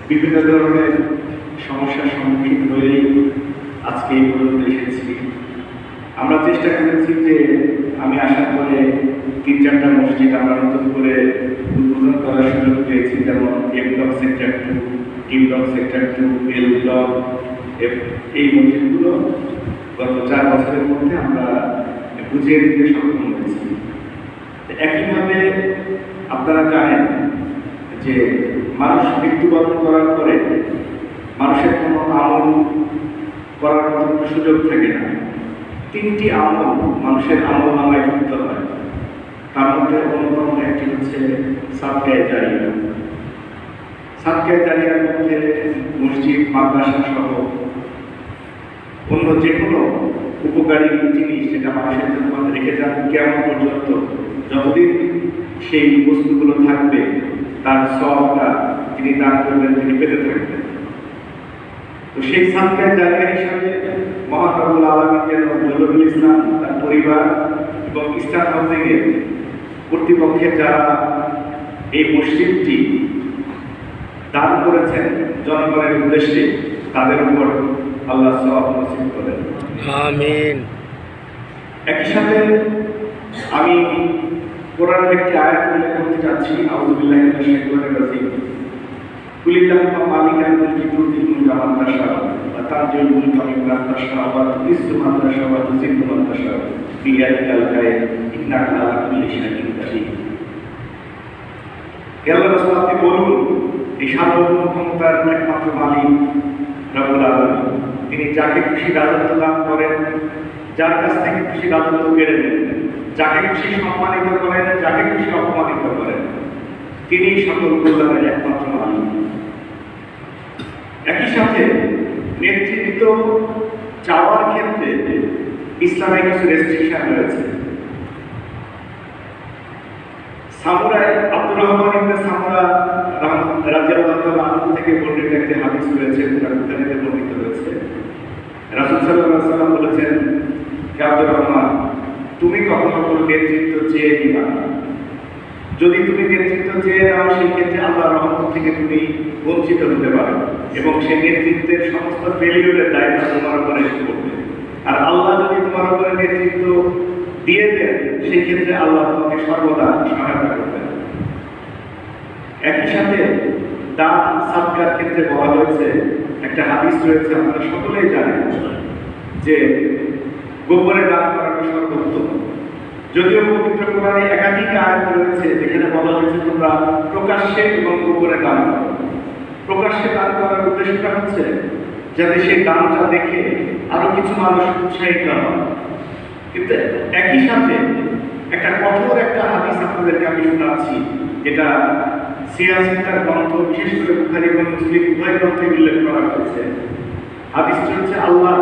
বিভিন্ন ধরনের সমস্যার সম্মুখীন হয়েই আজকে এই পর্যন্ত এসেছি। আমরা চেষ্টা করেছি যে আমি আসার পরে 3-4টা মসজিদ আমরা নতুন করে উদ্বোধন করার সুযোগ পেয়েছি, যেমন এম ব্লক সেক্টর 2, টি ব্লক সেক্টর 2, এল ব্লক। এই মসজিদগুলো গত 4 বছরের মধ্যে আমরা বুঝিয়ে দিতে সক্ষম হয়েছি। একইভাবে আপনারা জানেন যে মানুষ মৃত্যুবরণ করার পরে মানুষের কোনো আমল করার মতো সুযোগ থাকে না। 3টি আমল মানুষের আমল নামায় যুক্ত হয়, তার মধ্যে অন্যতম একটি হচ্ছে সাদকায়ে জারিয়া। সাদকায়ে জারিয়ার মধ্যে মসজিদ, মাদ্রাসা সহ অন্য যে কোনো উপকারী জিনিস যেটা মানুষের জন্য রেখে যান কেমন পর্যন্ত, যতদিন সেই বস্তুগুলো থাকবে তার সওয়াবটা তিনি দান করবেন, তিনি পেতে থাকবেন। তো সেই সাদকায়ে জারিয়া হিসাবে মহান রব্বুল আলামিন যেন জহুরুল ইসলাম, তার পরিবার এবং ইস্টার্ন হাউজিংয়ের কর্তৃপক্ষের যারা এই মসজিদটি দান করেছেন জনগণের উদ্দেশ্যে, তাদের উপর আল্লাহ সওয়াব নসিব করেন, আমিন। একই সাথে আমি কোরআনের একটি আয়াত উল্লেখ করতে চাচ্ছি। আউযু বিল্লাহি মিনাশ শাইতানির রাজিম। কুলিল্লাহুম্মা মালিকাল মুলকি তুতিল মুলকা মান তাশা ওয়া তানজিউল মুলকা মিম্মান তাশা ওয়া তুইজ্জু মান তাশা ওয়া তুযিল্লু মান তাশা বিয়াদিকাল খায়র ইন্নাকা আলা কুল্লি শাইইন কাদির। আল্লাহ রাসূল, আপনি বলুন, এই সার্বভৌম ক্ষমতার একমাত্র মালিক রব্বুল আলামিন, তিনি যাকে খুশি রাজত্ব দান করেন, যার কাছ থেকে খুশি রাজত্ব কেড়ে নেন, যাকে খুশি সম্মানিত করেন, যাকে খুশি অপমানিত করেন, তিনি সকল কল্যাণের একমাত্র মালিক। একই সাথে নেতৃত্ব চাওয়ার ক্ষেত্রে ইসলামে কিছু রেস্ট্রিকশন রয়েছে। সামুরাই আব্দুর রহমান ইবনে সামুরা রাদিয়াল্লাহু তাআলা আনহু থেকে বর্ণিত একটি হাদিস রয়েছে, বুখারীতে বর্ণিত হয়েছে। রাসূল সাল্লাল্লাহু আলাইহি ওয়াসাল্লাম বলেছেন, হে আব্দুর রহমান, তুমি কখনো কোনো নেতৃত্ব চেয়ে নিবা না। যদি তুমি নেতৃত্ব চেয়ে নাও, সেই ক্ষেত্রে আল্লাহর রহমত থেকে তুমি বঞ্চিত হতে পারো এবং সেই নেতৃত্বের সমস্ত ফেলিউরের দায়িত্ব তোমার উপরে এসে পড়বে। আর আল্লাহ যদি তোমার উপরে নেতৃত্ব দিয়ে দেন, সেই ক্ষেত্রে আল্লাহ তোমাকে সর্বদা সহায়তা করবেন। একই সাথে দান সাদকার ক্ষেত্রে বলা হয়েছে, একটা হাদিস রয়েছে, আপনারা সকলেই জানেন যে গোপনে দান করাটা সর্বোত্তম। যদিও পবিত্র কোরআনে একাধিক আয়াত রয়েছে যেখানে বলা হয়েছে তোমরা প্রকাশ্যে এবং গোপনে দান করো। প্রকাশ্যে দান করার উদ্দেশ্যটা হচ্ছে যাতে সেই দানটা দেখে আরো কিছু মানুষ উৎসাহিত হয়। কিন্তু একই সাথে একটা কঠোর একটা হাদিস আপনাদেরকে আমি শোনাচ্ছি, যেটা সিয়াসিতার গ্রন্থ, বিশেষ করে বুখারী এবং মুসলিম উভয় গ্রন্থে উল্লেখ করা হয়েছে। হাদিসটি হচ্ছে, আল্লাহ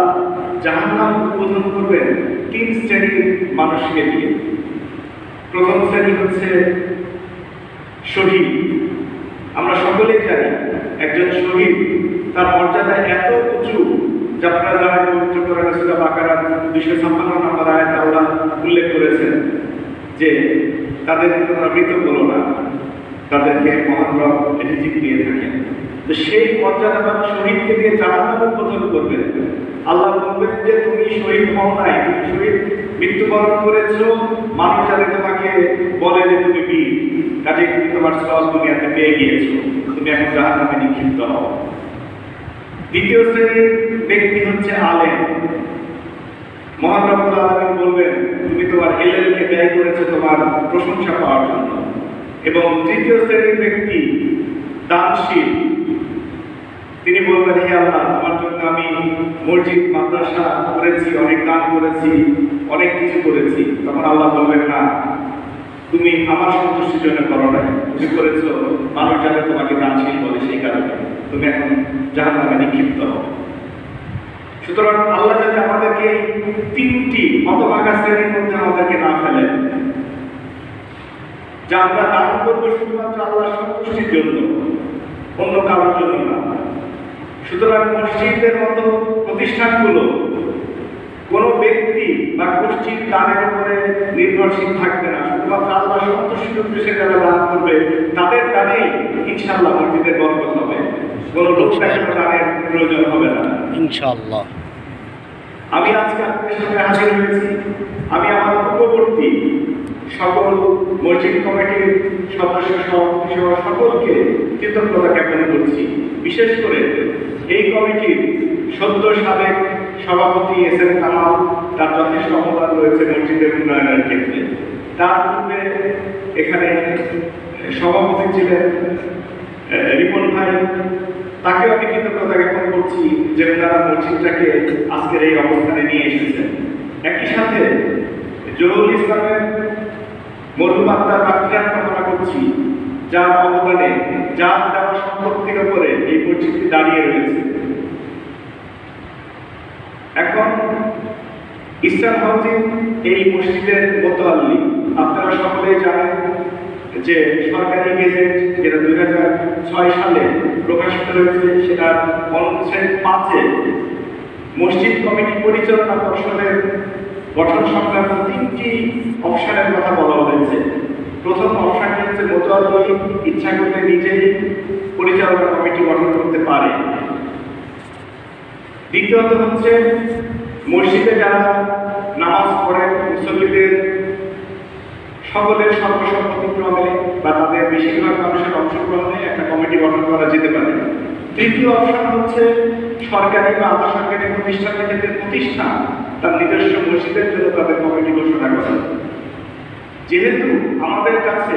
জাহান্নাম উদ্বোধন করবেন 3 শ্রেণীর মানুষকে দিয়ে। প্রথম শ্রেণী হচ্ছে শহীদ। আমরা সকলেই জানি একজন শহীদ তার মর্যাদা এত উঁচু, যা আপনারা জানেন পবিত্র কোরআনে সূরা বাকারার 256 নম্বর আয়াতে আল্লাহ উল্লেখ করেছেন যে তাদেরকে তোমরা মৃত বলো না, তাদেরকে মহান রব রিজিক দিয়ে থাকেন। তো সেই মর্যাদাবান শহীদকে দিয়ে জাহান্নাম উদ্বোধন করবেন। আল্লাহ বলবেন যে তুমি শহীদ হও নাই, তুমি শহীদ মৃত্যুবরণ করেছো, মানুষ যাতে তোমাকে বলে যে তুমি বীর, কাজেই তুমি তোমার সওয়াব দুনিয়াতে পেয়ে গিয়েছো, তুমি এখন জাহান্নামে নিক্ষিপ্ত হও। দ্বিতীয় শ্রেণীর ব্যক্তি হচ্ছে আলেম। মহান রব্বুল আলামিন বলবেন তুমি তোমার ইলমকে ব্যয় করেছো তোমার প্রশংসা পাওয়ার জন্য। এবং তৃতীয় শ্রেণীর ব্যক্তি দানশীল। তিনি বলবেন, হে আল্লাহ, তোমার জন্য আমি মসজিদ, মাদ্রাসা করেছি, অনেক দান করেছি, অনেক কিছু করেছি। তখন আল্লাহ বলবেন, না, তুমি আমার সন্তুষ্টির জন্য করো নাই, তুমি করেছো মানুষ যাতে তোমাকে দানশীল বলে, সেই কারণে তুমি এখন জাহান্নামে নিক্ষিপ্ত হও। সুতরাং আল্লাহ যাতে আমাদেরকে 3টি হতভাগা শ্রেণীর মধ্যে আমাদেরকে না ফেলেন, যা আমরা দান করবো শুধুমাত্র আল্লাহর সন্তুষ্টির জন্য, অন্য কারোর জন্য না। সুতরাং মসজিদের মতো প্রতিষ্ঠানগুলো কোনো ব্যক্তি বা গোষ্ঠীর দানের উপরে নির্ভরশীল থাকবে না, শুধুমাত্র আল্লাহ সন্তুষ্টির উদ্দেশ্যে যারা দান করবে তাদের দানেই ইনশাআল্লাহ মসজিদের বরকত হবে। কোনো লোক দেখানো দানের প্রয়োজন হবে না ইনশাআল্লাহ। আমি আজকে আপনাদের সামনে হাজির হয়েছি। আমি আমার পূর্ববর্তী সকল মসজিদ কমিটির সদস্য সভাপতি সহ সকলকে কৃতজ্ঞতা জ্ঞাপন করছি। বিশেষ করে এই কমিটির সদ্য সাবেক সভাপতি এস এম কামাল, তার যথেষ্ট অবদান রয়েছে মসজিদের উন্নয়নের ক্ষেত্রে। তার পূর্বে এখানে সভাপতি ছিলেন রিপন ভাই, তাকেও আমি কৃতজ্ঞতা জ্ঞাপন করছি যে ওনারা মসজিদটাকে আজকের এই অবস্থানে নিয়ে এসেছেন। একই সাথে জহুরুল ইসলামের মরহুম আত্মার মাগফিরাত কামনা করছি, যার অবদানে, যার দেওয়া সম্পত্তির উপরে এই মসজিদটি দাঁড়িয়ে রয়েছে। এখন ইস্টার্ন হাউজিং এই মসজিদের মোতাল্লি, আপনারা সকলেই জানেন যে সরকারি গেজেট যেটা 2006 সালে প্রকাশিত হয়েছে, সেটা অনুচ্ছেদ 5-এ মসজিদ কমিটি পরিচালনা পর্ষদের গঠন সংক্রান্ত 3টি অপশনের কথা বলা হয়েছে। প্রথম অপশনটি হচ্ছে মোতাল্লি ইচ্ছা করলে নিজেই পরিচালনা কমিটি গঠন করতে পারে। দ্বিতীয়ত হচ্ছে মসজিদে যারা নামাজ পড়েন মুসল্লিদের সকলের সর্বসম্মতিক্রমে বা তাদের বেশিরভাগ মানুষের অংশগ্রহণে একটা কমিটি গঠন করা যেতে পারে। তৃতীয় অপশন হচ্ছে সরকারি বা আধা সরকারি প্রতিষ্ঠানের ক্ষেত্রে প্রতিষ্ঠান তার নিজস্ব মসজিদের জন্য তাদের কমিটি ঘোষণা করা। যেহেতু আমাদের কাছে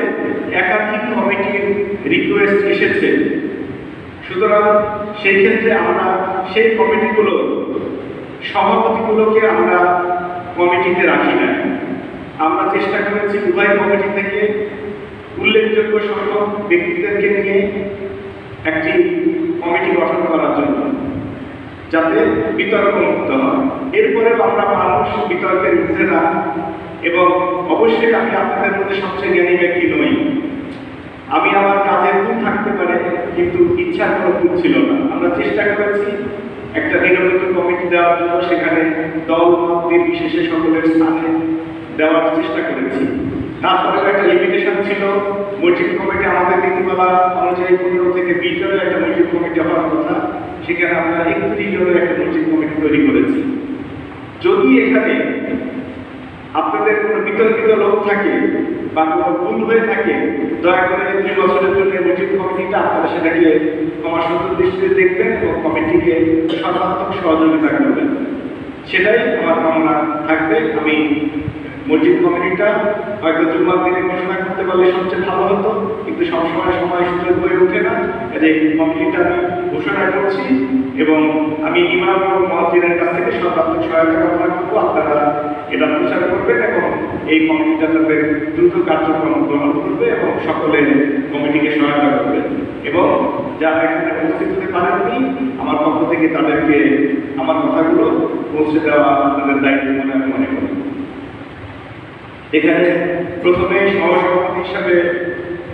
একাধিক কমিটির রিকোয়েস্ট এসেছে, সুতরাং সেই ক্ষেত্রে আমরা সেই কমিটিগুলো সভাপতিগুলোকে আমরা কমিটিতে রাখি না। আমরা চেষ্টা করেছি উভয় কমিটি থেকে উল্লেখযোগ্য সংখ্যক ব্যক্তিদেরকে নিয়ে একটি কমিটি গঠন করার জন্য, যাতে বিতর্ক মুক্ত হয়। এরপরেও আমরা মানুষ বিতর্কের ঊর্ধ্বে না, এবং অবশ্যই আমি আপনাদের মধ্যে সবচেয়ে জ্ঞানী ব্যক্তি নই। আমি আমার কাজের ভুল থাকতে পারে, কিন্তু ইচ্ছার কোনো ভুল ছিল না। আমরা চেষ্টা করেছি একটা নিরপেক্ষ কমিটি দেওয়ার জন্য, সেখানে দল মত নির্বিশেষে সকলের স্থানে দেওয়ার চেষ্টা করেছি। তারপরে একটা লিমিটেশন ছিল, মসজিদ কমিটি আমাদের নীতিমালা অনুযায়ী 15 থেকে 20 জনের একটা মসজিদ কমিটি হওয়ার কথা, সেখানে আমরা 31 জনের একটা মসজিদ কমিটি তৈরি করেছি। যদি এখানে আপনাদের কোনো বিতর্কিত লোক থাকে বা কোনো ভুল হয়ে থাকে, দয়া করে 2 বছরের জন্য মসজিদ কমিটিটা আপনারা সেটাকে ক্ষমা সুন্দর দৃষ্টিতে দেখবেন এবং কমিটিকে সর্বাত্মক সহযোগিতা করবেন, সেটাই আমার কামনা থাকবে। আমি মসজিদ কমিটিটা হয়তো জুম্মার দিনে ঘোষণা করতে পারলে সবচেয়ে ভালো হতো, কিন্তু সবসময় সময় সুযোগ হয়ে ওঠে না। এই কমিটিটা আমি ঘোষণা করছি এবং আমি ইমাম এবং মুয়াজ্জিনের কাছ থেকে সর্বাত্মক সহায়তা কামনা করবো। আপনারা এটা প্রচার করবেন এবং এই কমিটিটা তাদের দ্রুত কার্যক্রম গ্রহণ করবে এবং সকলে কমিটিকে সহায়তা করবে। এবং যারা এখানে উপস্থিত হতে পারেননি, আমার পক্ষ থেকে তাদেরকে আমার কথাগুলো পৌঁছে দেওয়া আপনাদের দায়িত্ব বলে আমি মনে করি। এখানে প্রথমে সহসভাপতি হিসাবে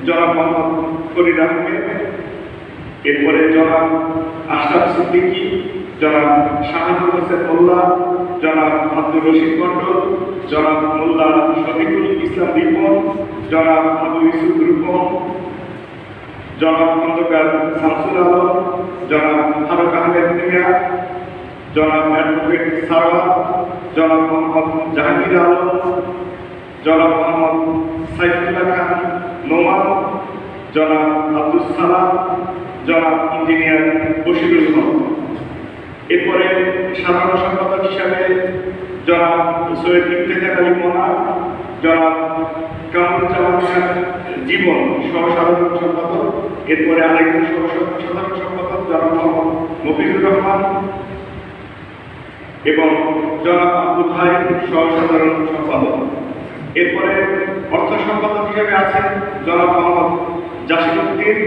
জনাব মোহাম্মদ ফরিদ আহমেদ, এরপরে জনাব আশরাফ সিদ্দিকী, জনাব শাহাদুল হোসেন মোল্লা, জনাব আব্দুর রশিদ মন্ডল, জনাব মোল্লা শফিকুল ইসলাম রিপন, জনাব আবু ইউসুফ রূপন, জনাব খন্দকার শামসুল আলম, জনাব ফারুক আহমেদ মিয়া, জনাব অ্যাডভোকেট সারওয়াত, জনাব মোহাম্মদ জাহাঙ্গীর আলম, জনাব মোহাম্মদ সাইফুল্লাহ খান নোমান, জনাব আব্দুল সালাম, জনাব ইঞ্জিনিয়ার বশিরুল হক। এরপরে সাধারণ সম্পাদক হিসাবে জনাব সৈয়দ ইফতেখার আলী মোনা, জনাব কামরুজ্জামান খান জীবন সহ সাধারণ সম্পাদক, এরপরে আরেকজন সাধারণ সম্পাদক জনাব মোহাম্মদ মফিজুর রহমান এবং জনাব আব্দুল ভাই সহ সাধারণ সম্পাদক। এরপরে অর্থ সম্পাদক হিসেবে আছেন জনাব মোহাম্মদ জাসিরউদ্দিন,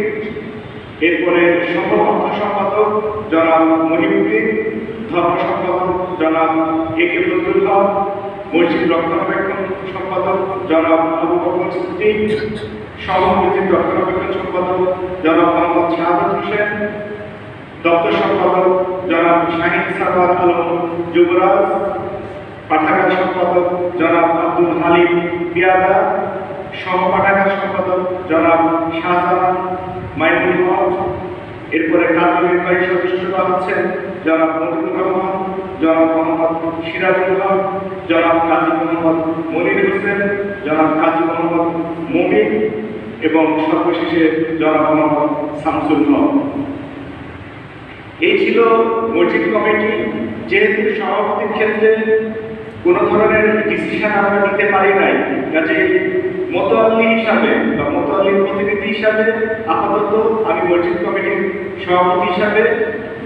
এরপরে সহ অর্থ সম্পাদক জনাব মহিউদ্দিন, ধর্ম সম্পাদক জনাব এ কে ফজলুল হক, মসজিদ রক্ষণাবেক্ষণ সম্পাদক জনাব আবু বকর সিদ্দিক, সহ মসজিদ রক্ষণাবেক্ষণ সম্পাদক জনাব মোহাম্মদ শাহাদাত হোসেন, দপ্তর সম্পাদক জনাব শাহিন সারওয়ার আলম যুবরাজ, পাঠাগার সম্পাদক জনাব আব্দুল হালিম পিয়াদা, সহ পাঠাগার সম্পাদক জনাব শাহজাহান মাইনুল হক, এরপরে কার্যনির্বাহী সদস্যরা হচ্ছেন জনাব মতিউর রহমান, জনাব মোহাম্মদ সিরাজুল হক, জনাব কাজী মোহাম্মদ মনির হোসেন, জনাব কাজী মোহাম্মদ মমিন এবং সর্বশেষে জনাব মোহাম্মদ শামসুল হক। এই ছিল মসজিদ কমিটি। যেহেতু সভাপতির ক্ষেত্রে কোনো ধরনের ডিসিশন আমরা নিতে পারি নাই, কাজে মোতাল্লি হিসাবে বা মোতাল্লির প্রতিনিধি হিসাবে আপাতত আমি মসজিদ কমিটির সভাপতি হিসাবে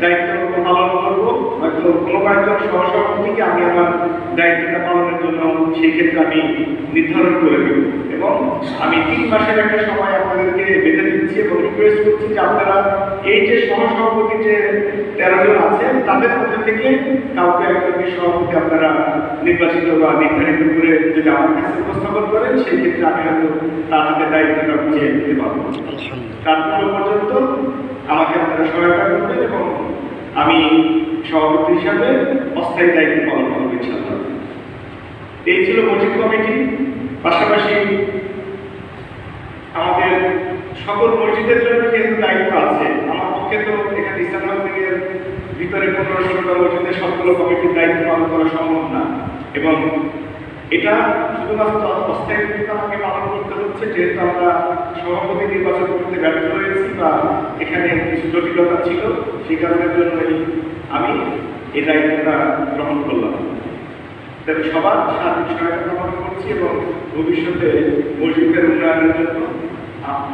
দায়িত্ব পালন করবো। হয়তো কোনো কয়েকজন সহসভাপতিকে আমি আমার দায়িত্বটা পালনের জন্য সেই ক্ষেত্রে আমি নির্ধারণ করে দেব এবং আমি 3 মাসের একটা সময় আপনাদেরকে বেঁধে দিচ্ছি এবং রিকোয়েস্ট করছি যে আপনারা এই যে সহসভাপতি যে 13 জন আছেন তাদের মধ্যে থেকে কাউকে একজনকে সভাপতি আপনারা নির্বাচিত বা নির্ধারিত করে যদি আমার কাছে উপস্থাপন করেন, সেই ক্ষেত্রে আমি হয়তো তার হাতে দায়িত্বটা বুঝিয়ে দিতে পারবো। তারপর পর্যন্ত আমাকে আপনারা সহায়তা করবেন এবং আমি সভাপতি হিসাবে অস্থায়ী দায়িত্ব পালন করবো ইনশাআল্লাহ। এই ছিল মসজিদ কমিটি। পাশাপাশি আমাদের সকল মসজিদের জন্য যেহেতু দায়িত্ব আছে, আমার পক্ষে তো এখানে ইসলামের ভিতরে 15-16টা মসজিদের সবগুলো কমিটির দায়িত্ব পালন করা সম্ভব না এবং এটা শুধুমাত্র অস্থায়ী ভিত্তিতে আমাকে পালন করতে হচ্ছে, যেহেতু আমরা সভাপতি নির্বাচন করতে ব্যর্থ হয়েছি বা এখানে কিছু জটিলতা ছিল, সেই কারণের জন্যই আমি এই দায়িত্বটা গ্রহণ করলাম। তবে সবার সার্বিক সহায়তা কামনা করছি এবং ভবিষ্যতে মসজিদের উন্নয়নের জন্য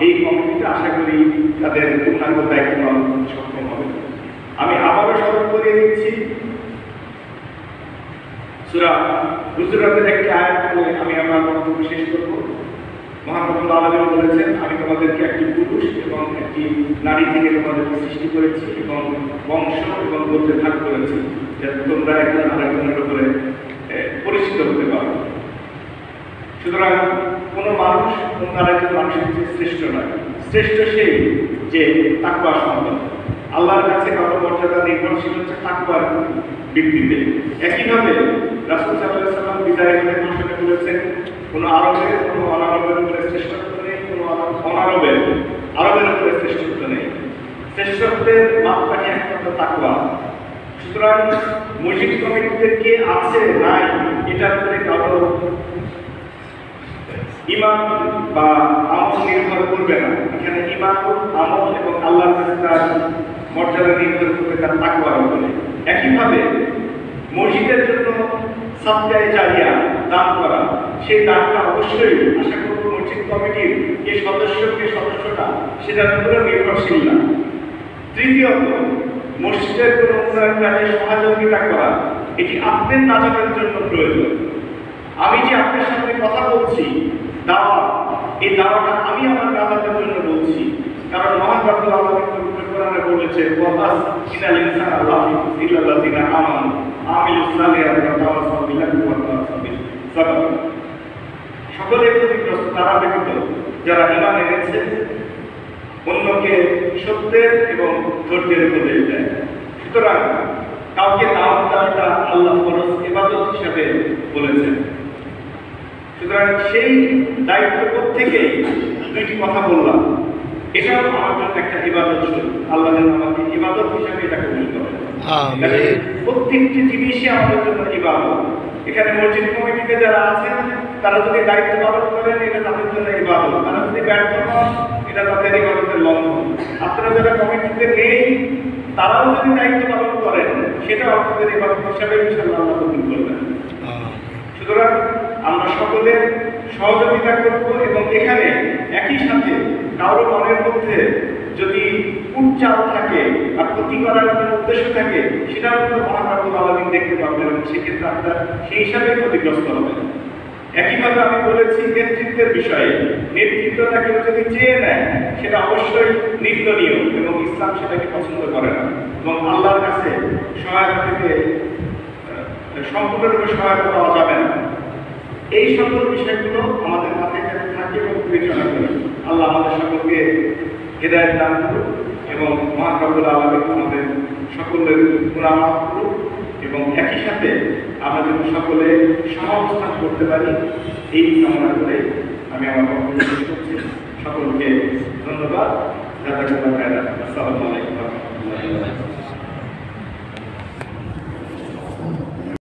এই কমিটিটা আশা করি তাদের পূর্ণাঙ্গ দায়িত্ব পালন করতে সক্ষম হবে। আমি আবারও স্মরণ করিয়ে দিচ্ছি, সূরা হুজুরাতের একটি আয়াত বলে আমি আমার বক্তব্য শেষ করব। মহান রব্বুল আলামিন বলেছেন, আমি তোমাদেরকে একটি পুরুষ এবং একটি নারী থেকে তোমাদেরকে সৃষ্টি করেছি এবং বংশ এবং গোত্রে ভাগ করেছি, যাতে তোমরা একজন আরেকজনের উপরে পরিচিত হতে পারো। সুতরাং কোনো মানুষ অন্য আরেকজন মানুষের চেয়ে শ্রেষ্ঠ নয়, শ্রেষ্ঠ সেই যে তাকওয়া সম্পন্ন। আল্লাহর কাছে কারো মর্যাদা নির্ভরশীল হচ্ছে তাকওয়ার ভিত্তিতে। একইভাবে রাসূল সাল্লাল্লাহু আলাইহি ওয়াসাল্লাম বিদায়ের ভাষণে বলেছেন, কোনো আরবের কোনো অনারবের উপরে শ্রেষ্ঠত্ব নেই, কোনো অনারবের আরবের উপরে শ্রেষ্ঠত্ব নেই। শ্রেষ্ঠত্বের মাপকাঠি একমাত্র তাকওয়া। সুতরাং মসজিদ কমিটিতে কে আছে নাই এটার উপরে কারো ঈমান বা আমল নির্ভর করবে না। এখানে ঈমান, আমল এবং আল্লাহর কাছে তার মর্যাদা নির্ভর করবে তার তাকওয়ার উপরে। একইভাবে মসজিদের জন্য সাদকায়ে জারিয়া দান করা, সেই দানটা অবশ্যই আশা করব মসজিদ কমিটির যে সদস্যটা সেটার উপরে নির্ভরশীল না। তৃতীয়ত, মসজিদের কোনো উন্নয়ন কাজে সহযোগিতা করা, এটি আপনার নাজাতের জন্য প্রয়োজন। আমি যে আপনার সাথে কথা বলছি, দাওয়া, এই দাওয়াটা আমি আমার নাজাতের জন্য বলছি, কারণ মহান রব্বুল আলামিন পবিত্র কোরআনে বলেছে, ওয়াস ইনাল ইনসানা লাফি ইল্লাল্লাযিনা আমানু আমিলুস সালিহাতি ওয়া তাওয়াসাউ বিল হাক্কি ওয়া তাওয়াসাউ বিস সাবর। সকলে ক্ষতিগ্রস্ত তারা ব্যতীত যারা ঈমান এনেছে, অন্যকে সত্যের এবং ধৈর্যের উপদেশ দেয়। সুতরাং কাউকে দাওয়াত দেওয়াটা আল্লাহ ফরজ ইবাদত হিসাবে বলেছেন। সুতরাং সেই দায়িত্ববোধ থেকে দুইটি কথা বললাম, এটাও আমার জন্য একটা ইবাদত স্বরূপ। আল্লাহ যেন আমাকে ইবাদত হিসাবে এটা কবুল করেন। প্রত্যেকটি জিনিসই আমাদের জন্য ইবাদত। এখানে মসজিদ কমিটিতে যারা আছেন তারা যদি দায়িত্ব পালন করেন, এটা তাদের জন্য ইবাদত। তারা যদি ব্যর্থ হন, এটা তাদের ইবাদতের লঙ্ঘন। আপনারা যারা কমিটিতে নেই তারাও যদি দায়িত্ব পালন করেন, সেটা আপনাদের ইবাদত হিসাবে ইনশাআল্লাহ আল্লাহ কবুল করবেন। সুতরাং আমরা সকলে সহযোগিতা করব এবং এখানে একই সাথে কারো মনের মধ্যে যদি কুটচাল থাকে বা ক্ষতি করার কোনো উদ্দেশ্য থাকে, সেটাও কিন্তু মহান রব্বুল আলামিন দেখতে পাবেন এবং সেক্ষেত্রে আপনারা সেই হিসাবে ক্ষতিগ্রস্ত হবেন। একইভাবে আমি বলেছি নেতৃত্বের বিষয়ে, নেতৃত্বটা কেউ যদি চেয়ে নেয় সেটা অবশ্যই নিন্দনীয় এবং ইসলাম সেটাকে পছন্দ করে না এবং আল্লাহর কাছে সহায়তা থেকে সম্পূর্ণরূপে সহায়তা পাওয়া যাবে না। এই সকল বিষয়গুলো আমাদের মাথায় থাকে এবং বিবেচনা করি। আল্লাহ আমাদের সকলকে হেদায়েত দান করুন এবং মহান রব্বুল আলামিন আমাদের সকলের গুনাহ মাফ করুন এবং একই সাথে আমরা যেন সকলে সহাবস্থান করতে পারি, এই কামনা করে আমি আমার বক্তব্য শেষ করছি। সকলকে ধন্যবাদ। আসসালামু আলাইকুম।